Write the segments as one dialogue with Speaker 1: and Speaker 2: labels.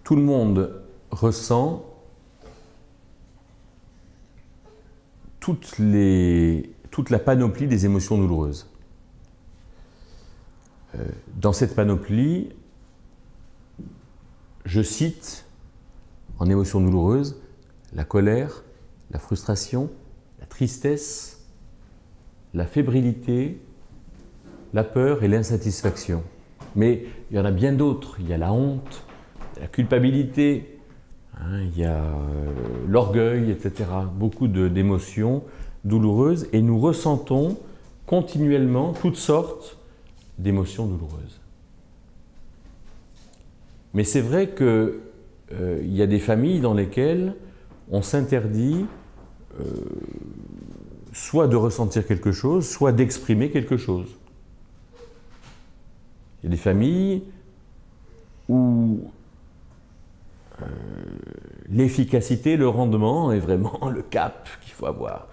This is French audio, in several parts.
Speaker 1: Tout le monde ressent toute la panoplie des émotions douloureuses. Dans cette panoplie, je cite en émotions douloureuses la colère, la frustration, la tristesse, la fébrilité, la peur et l'insatisfaction. Mais il y en a bien d'autres. Il y a la honte, la culpabilité, il y a l'orgueil, etc. Beaucoup d'émotions douloureuses et nous ressentons continuellement toutes sortes d'émotions douloureuses. Mais c'est vrai qu'il y a des familles dans lesquelles on s'interdit soit de ressentir quelque chose, soit d'exprimer quelque chose. Il y a des familles où l'efficacité, le rendement est vraiment le cap qu'il faut avoir.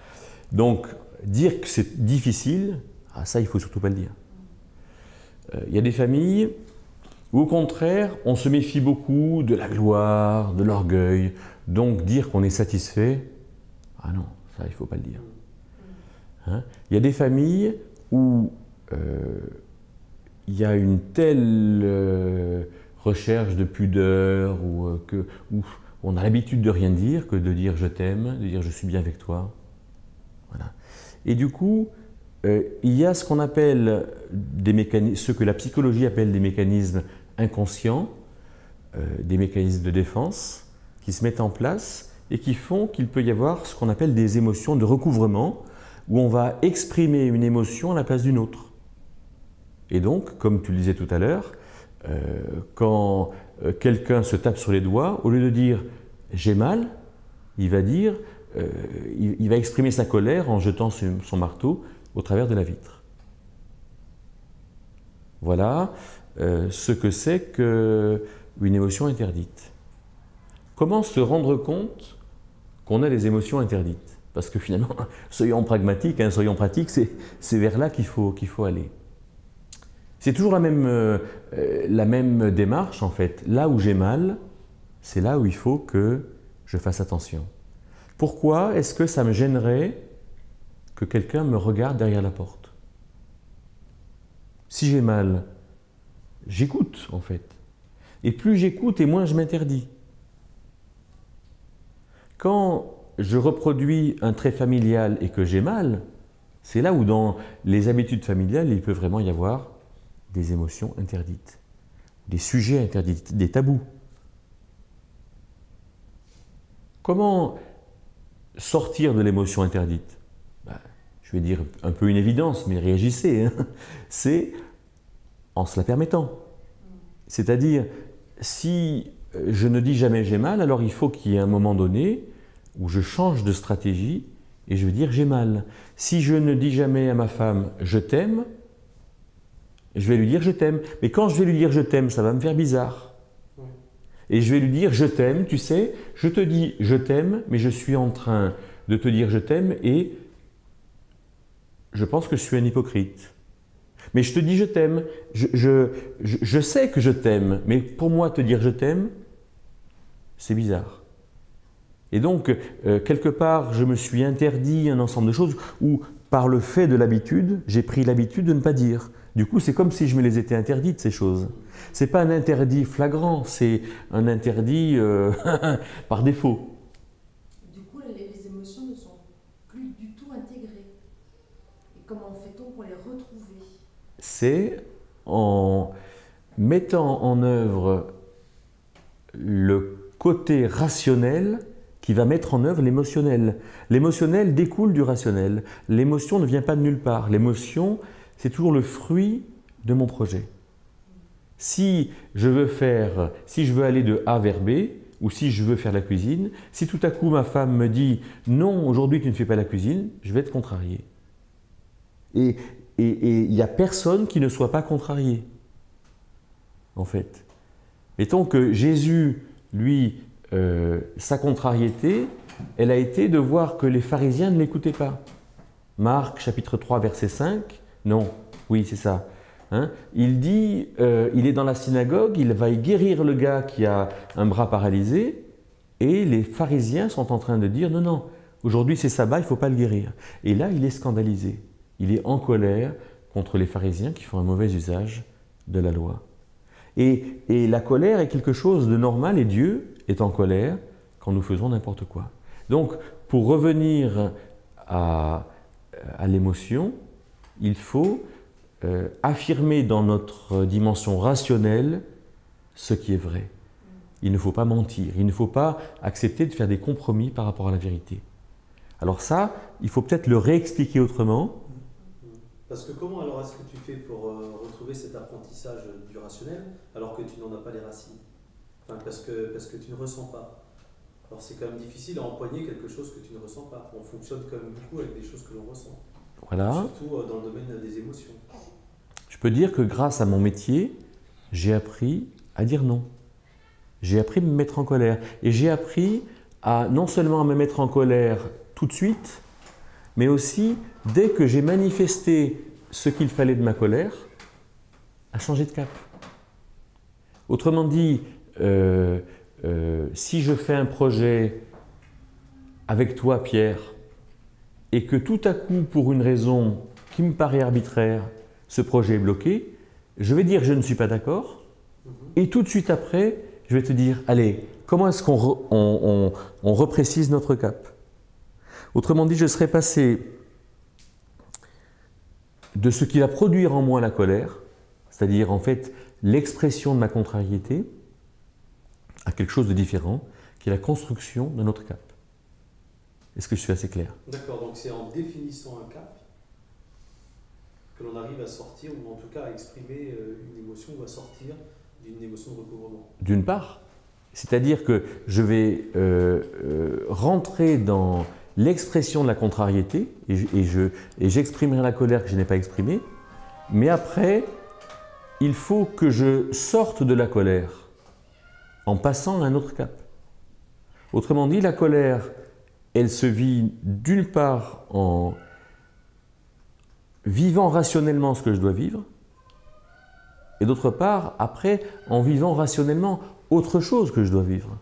Speaker 1: Donc, dire que c'est difficile, ça, il ne faut surtout pas le dire. Il y a des familles où, au contraire, on se méfie beaucoup de la gloire, de l'orgueil. Donc, dire qu'on est satisfait, non, ça, il ne faut pas le dire. Il y a des familles où il y a une telle recherche de pudeur, où on a l'habitude de rien dire que de dire je t'aime, de dire je suis bien avec toi. Voilà. Et du coup, il y a ce qu'on appelle des mécanismes, ce que la psychologie appelle des mécanismes inconscients, des mécanismes de défense qui se mettent en place et qui font qu'il peut y avoir ce qu'on appelle des émotions de recouvrement, où on va exprimer une émotion à la place d'une autre. Et donc, comme tu le disais tout à l'heure, quand quelqu'un se tape sur les doigts, au lieu de dire « j'ai mal », il va dire, il va exprimer sa colère en jetant son marteau au travers de la vitre. Voilà ce que c'est qu'une émotion interdite. Comment se rendre compte qu'on a des émotions interdites? Parce que finalement, soyons pragmatiques, soyons pratiques, c'est vers là qu'il faut aller. C'est toujours la même démarche en fait. Là où j'ai mal, c'est là où il faut que je fasse attention. Pourquoi est-ce que ça me gênerait que quelqu'un me regarde derrière la porte? Si j'ai mal, j'écoute en fait. Et plus j'écoute et moins je m'interdis. Quand je reproduis un trait familial et que j'ai mal, c'est là où dans les habitudes familiales, il peut vraiment y avoir des émotions interdites, des sujets interdits, des tabous. Comment sortir de l'émotion interdite? Je vais dire un peu une évidence, mais réagissez. C'est en se la permettant. C'est-à-dire, si je ne dis jamais j'ai mal, alors il faut qu'il y ait un moment donné où je change de stratégie et je vais dire j'ai mal. Si je ne dis jamais à ma femme je t'aime, je vais lui dire je t'aime. Mais quand je vais lui dire je t'aime, ça va me faire bizarre. Et je vais lui dire je t'aime, tu sais, je te dis je t'aime, mais je suis en train de te dire je t'aime et je pense que je suis un hypocrite. Mais je te dis je t'aime, je sais que je t'aime, mais pour moi te dire je t'aime, c'est bizarre. Et donc, quelque part, je me suis interdit un ensemble de choses où, par le fait de l'habitude, j'ai pris l'habitude de ne pas dire. Du coup, c'est comme si je me les étais interdites, ces choses. Ce n'est pas un interdit flagrant, c'est un interdit par défaut.
Speaker 2: Du coup, les émotions ne sont plus du tout intégrées. Et comment fait-on pour les retrouver?
Speaker 1: C'est en mettant en œuvre le côté rationnel qui va mettre en œuvre l'émotionnel. L'émotionnel découle du rationnel. L'émotion ne vient pas de nulle part. L'émotion, c'est toujours le fruit de mon projet. Si je veux aller de A vers B, ou si je veux faire la cuisine, si tout à coup ma femme me dit « non, aujourd'hui tu ne fais pas la cuisine », je vais être contrarié. Et il n'y a personne qui ne soit pas contrarié, en fait. Mettons que Jésus, lui, sa contrariété, elle a été de voir que les pharisiens ne l'écoutaient pas. Marc chapitre 3 verset 5, non, oui c'est ça. Hein, il dit, il est dans la synagogue, il va y guérir le gars qui a un bras paralysé, et les pharisiens sont en train de dire, non, non, aujourd'hui c'est sabbat, il ne faut pas le guérir. Et là, il est scandalisé, il est en colère contre les pharisiens qui font un mauvais usage de la loi. Et la colère est quelque chose de normal, et Dieu est en colère quand nous faisons n'importe quoi. Donc, pour revenir à l'émotion, il faut affirmer dans notre dimension rationnelle ce qui est vrai. Il ne faut pas mentir, il ne faut pas accepter de faire des compromis par rapport à la vérité. Alors ça, il faut peut-être le réexpliquer autrement.
Speaker 3: Parce que comment alors est-ce que tu fais pour retrouver cet apprentissage du rationnel alors que tu n'en as pas les racines? Enfin, parce que tu ne ressens pas. Alors c'est quand même difficile à empoigner quelque chose que tu ne ressens pas. On fonctionne quand même beaucoup avec des choses que l'on ressent.
Speaker 1: Voilà.
Speaker 3: Surtout dans le domaine des émotions.
Speaker 1: Je peux dire que grâce à mon métier, j'ai appris à dire non. J'ai appris à me mettre en colère. Et j'ai appris à non seulement à me mettre en colère tout de suite, mais aussi, dès que j'ai manifesté ce qu'il fallait de ma colère, à changer de cap. Autrement dit, si je fais un projet avec toi, Pierre, et que tout à coup, pour une raison qui me paraît arbitraire, ce projet est bloqué, je vais dire je ne suis pas d'accord, et tout de suite après, je vais te dire, allez, comment est-ce qu'on reprécise notre cap? Autrement dit, je serai passé de ce qui va produire en moi la colère, c'est-à-dire en fait l'expression de ma contrariété, à quelque chose de différent, qui est la construction de notre cap. Est-ce que je suis assez clair?
Speaker 3: D'accord, donc c'est en définissant un cap que l'on arrive à sortir, ou en tout cas à exprimer une émotion, ou à sortir d'une émotion de recouvrement.
Speaker 1: D'une part, c'est-à-dire que je vais rentrer dans l'expression de la contrariété, et j'exprimerai la colère que je n'ai pas exprimée, mais après, il faut que je sorte de la colère en passant à un autre cap. Autrement dit, la colère, elle se vit d'une part en vivant rationnellement ce que je dois vivre, et d'autre part, après, en vivant rationnellement autre chose que je dois vivre.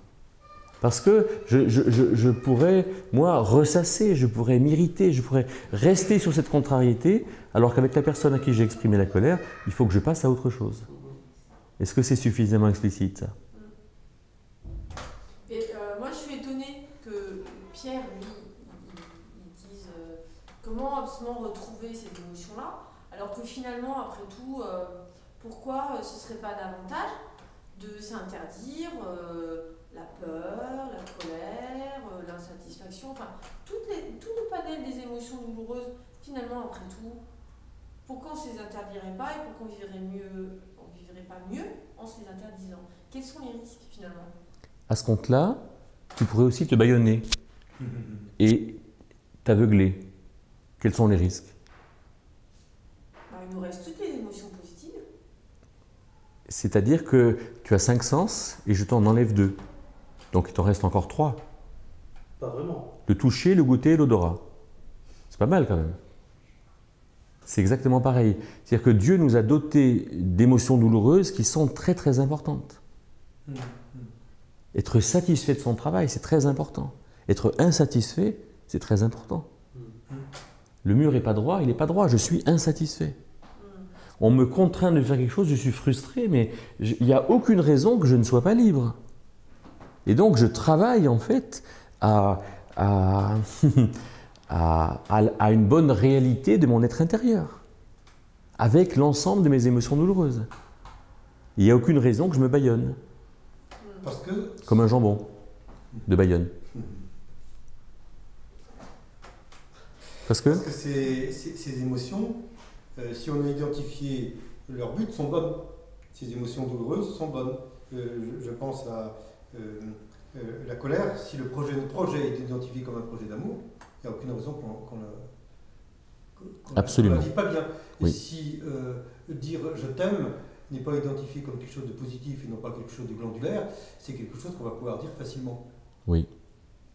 Speaker 1: Parce que je pourrais, moi, ressasser, je pourrais m'irriter, je pourrais rester sur cette contrariété, alors qu'avec la personne à qui j'ai exprimé la colère, il faut que je passe à autre chose. Est-ce que c'est suffisamment explicite, ça?
Speaker 2: Et moi, je suis étonnée que Pierre, lui, il dise comment absolument retrouver cette émotion-là, alors que finalement, après tout, pourquoi ce ne serait pas davantage de s'interdire la peur, la colère, l'insatisfaction, enfin tout le panel des émotions douloureuses, finalement après tout, pourquoi on ne se les interdirait pas et pourquoi on vivrait pas mieux en se les interdisant? Quels sont les risques finalement?
Speaker 1: À ce compte-là, tu pourrais aussi te bâillonner et t'aveugler. Quels sont les risques?
Speaker 2: Il nous reste toutes les émotions positives.
Speaker 1: C'est-à-dire que tu as 5 sens et je t'en enlève 2. Donc il t'en reste encore 3.
Speaker 3: Pas vraiment.
Speaker 1: Le toucher, le goûter et l'odorat. C'est pas mal quand même. C'est exactement pareil. C'est-à-dire que Dieu nous a dotés d'émotions douloureuses qui sont très très importantes. Être satisfait de son travail, c'est très important. Être insatisfait, c'est très important. Le mur n'est pas droit, il n'est pas droit, je suis insatisfait. On me contraint de faire quelque chose, je suis frustré, mais il n'y a aucune raison que je ne sois pas libre. Et donc je travaille en fait à une bonne réalité de mon être intérieur, avec l'ensemble de mes émotions douloureuses. Il n'y a aucune raison que je me bâillonne.
Speaker 4: Parce que...
Speaker 1: Comme un jambon de Bayonne. Parce que
Speaker 4: ces émotions, si on a identifié leur but, sont bonnes. Ces émotions douloureuses sont bonnes. Je pense à la colère. Si le projet est identifié comme un projet d'amour, il n'y a aucune raison qu'on ne la vit pas bien.
Speaker 1: Oui.
Speaker 4: Et si dire « je t'aime » n'est pas identifié comme quelque chose de positif et non pas quelque chose de glandulaire, c'est quelque chose qu'on va pouvoir dire facilement.
Speaker 1: Oui.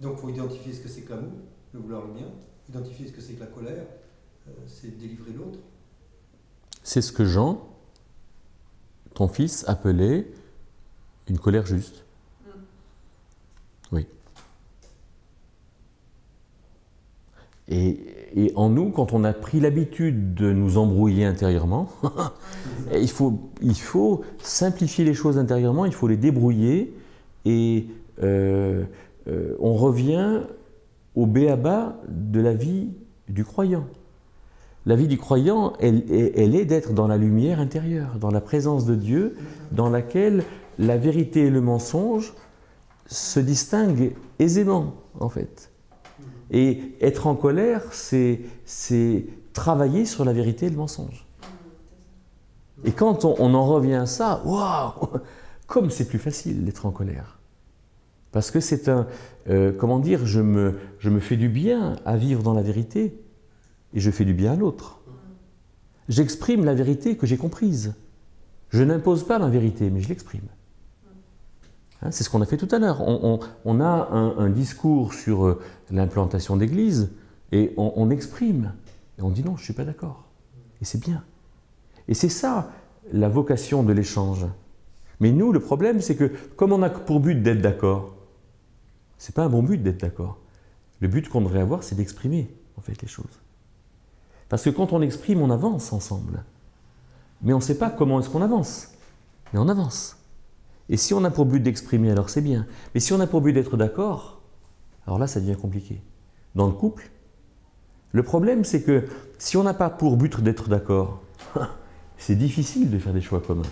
Speaker 4: Donc il faut identifier ce que c'est que l'amour, le vouloir le bien, identifier ce que c'est que la colère, c'est délivrer l'autre.
Speaker 1: C'est ce que Jean, ton fils, appelait une colère juste. Oui. Et en nous, quand on a pris l'habitude de nous embrouiller intérieurement, il faut simplifier les choses intérieurement, il faut les débrouiller, et on revient au b.a.-ba de la vie du croyant. La vie du croyant, elle est d'être dans la lumière intérieure, dans la présence de Dieu, dans laquelle la vérité et le mensonge se distinguent aisément, en fait. Et être en colère, c'est travailler sur la vérité et le mensonge. Et quand on en revient à ça, waouh, comme c'est plus facile d'être en colère. Parce que c'est comment dire, je me fais du bien à vivre dans la vérité et je fais du bien à l'autre. J'exprime la vérité que j'ai comprise. Je n'impose pas la vérité, mais je l'exprime. Hein, c'est ce qu'on a fait tout à l'heure. On a un discours sur l'implantation d'église et on exprime. Et on dit non, je ne suis pas d'accord. Et c'est bien. Et c'est ça la vocation de l'échange. Mais nous, le problème, c'est que comme on a pour but d'être d'accord, ce n'est pas un bon but d'être d'accord. Le but qu'on devrait avoir, c'est d'exprimer en fait les choses. Parce que quand on exprime, on avance ensemble. Mais on ne sait pas comment est-ce qu'on avance. Mais on avance. Et si on a pour but d'exprimer, alors c'est bien. Mais si on a pour but d'être d'accord, alors là, ça devient compliqué. Dans le couple, le problème, c'est que si on n'a pas pour but d'être d'accord, c'est difficile de faire des choix communs.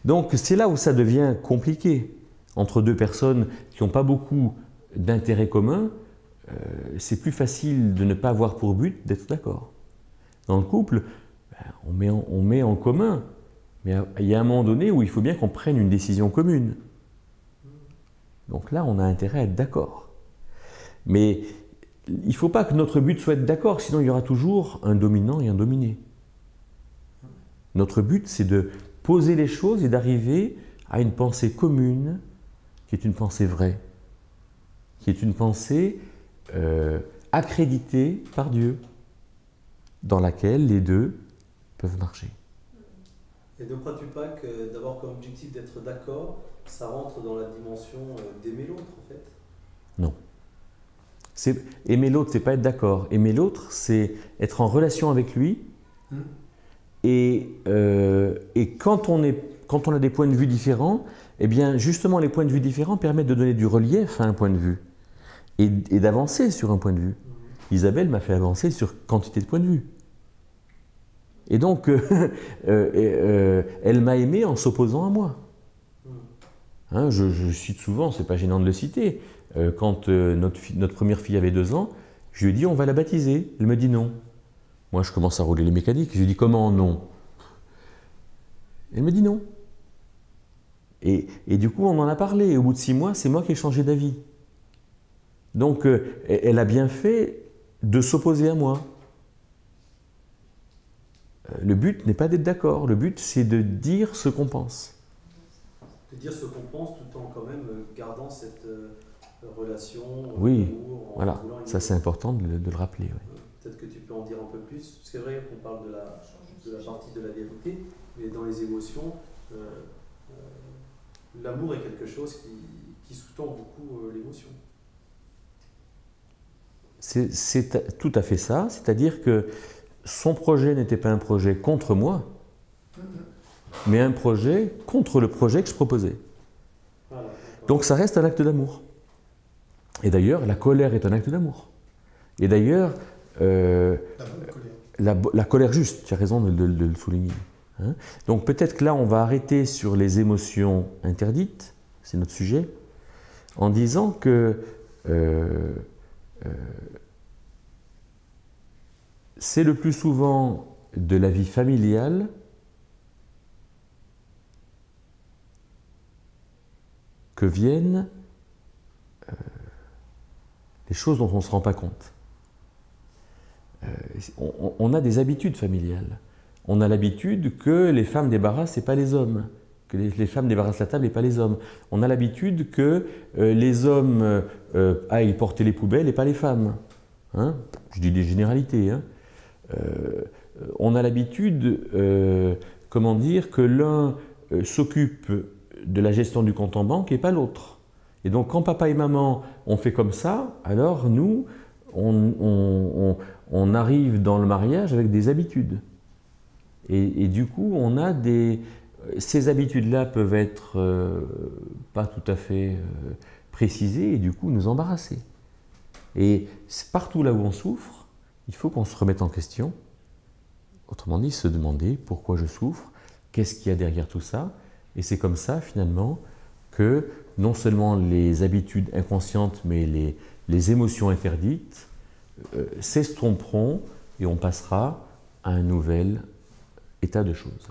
Speaker 1: Donc c'est là où ça devient compliqué. Entre deux personnes qui n'ont pas beaucoup d'intérêts communs, c'est plus facile de ne pas avoir pour but d'être d'accord. Dans le couple, on met en commun. Mais il y a un moment donné où il faut bien qu'on prenne une décision commune. Donc là, on a intérêt à être d'accord. Mais il ne faut pas que notre but soit d'être d'accord, sinon il y aura toujours un dominant et un dominé. Notre but, c'est de poser les choses et d'arriver à une pensée commune, qui est une pensée vraie, qui est une pensée accréditée par Dieu, dans laquelle les deux peuvent marcher.
Speaker 3: Et ne crois-tu pas que d'avoir comme objectif d'être d'accord, ça rentre dans la dimension d'aimer l'autre en fait?
Speaker 1: Non. Aimer l'autre, c'est pas être d'accord. Aimer l'autre, c'est être en relation avec lui. Et quand on a des points de vue différents, eh bien justement les points de vue différents permettent de donner du relief à un point de vue et d'avancer sur un point de vue. Isabelle m'a fait avancer sur quantité de points de vue. Et donc, elle m'a aimé en s'opposant à moi. Hein, je cite souvent, c'est pas gênant de le citer, quand notre première fille avait 2 ans, je lui ai dit on va la baptiser. Elle me dit non. Moi je commence à rouler les mécaniques, je lui dis comment non? Elle me dit non. Et du coup on en a parlé, et au bout de 6 mois, c'est moi qui ai changé d'avis. Donc elle a bien fait de s'opposer à moi. Le but n'est pas d'être d'accord, le but c'est de dire ce qu'on pense.
Speaker 3: De dire ce qu'on pense tout en quand même gardant cette relation,
Speaker 1: oui,
Speaker 3: amour,
Speaker 1: voilà, ça c'est important de le rappeler. Oui.
Speaker 3: Peut-être que tu peux en dire un peu plus, parce que c'est vrai qu'on parle de la partie de la vérité, mais dans les émotions, l'amour est quelque chose qui sous-tend beaucoup l'émotion.
Speaker 1: C'est tout à fait ça, c'est-à-dire que son projet n'était pas un projet contre moi, mais un projet contre le projet que je proposais.
Speaker 3: Voilà,
Speaker 1: donc ça reste un acte d'amour. Et d'ailleurs, la colère est un acte d'amour. Et d'ailleurs, la colère juste, tu as raison de le souligner. Hein. Donc peut-être que là, on va arrêter sur les émotions interdites, c'est notre sujet, en disant que c'est le plus souvent de la vie familiale que viennent les choses dont on ne se rend pas compte. On a des habitudes familiales. On a l'habitude que les femmes débarrassent et pas les hommes, que les femmes débarrassent la table et pas les hommes. On a l'habitude que les hommes aillent porter les poubelles et pas les femmes. hein, je dis des généralités, hein, on a l'habitude, comment dire, que l'un s'occupe de la gestion du compte en banque et pas l'autre. Et donc quand papa et maman ont fait comme ça, alors nous, on arrive dans le mariage avec des habitudes. Et du coup, on a ces habitudes-là peuvent être pas tout à fait précisées et du coup nous embarrasser. Et partout là où on souffre, il faut qu'on se remette en question. Autrement dit, se demander pourquoi je souffre, qu'est-ce qu'il y a derrière tout ça. Et c'est comme ça, finalement, que non seulement les habitudes inconscientes, mais les émotions interdites s'estomperont et on passera à un nouvel état de choses.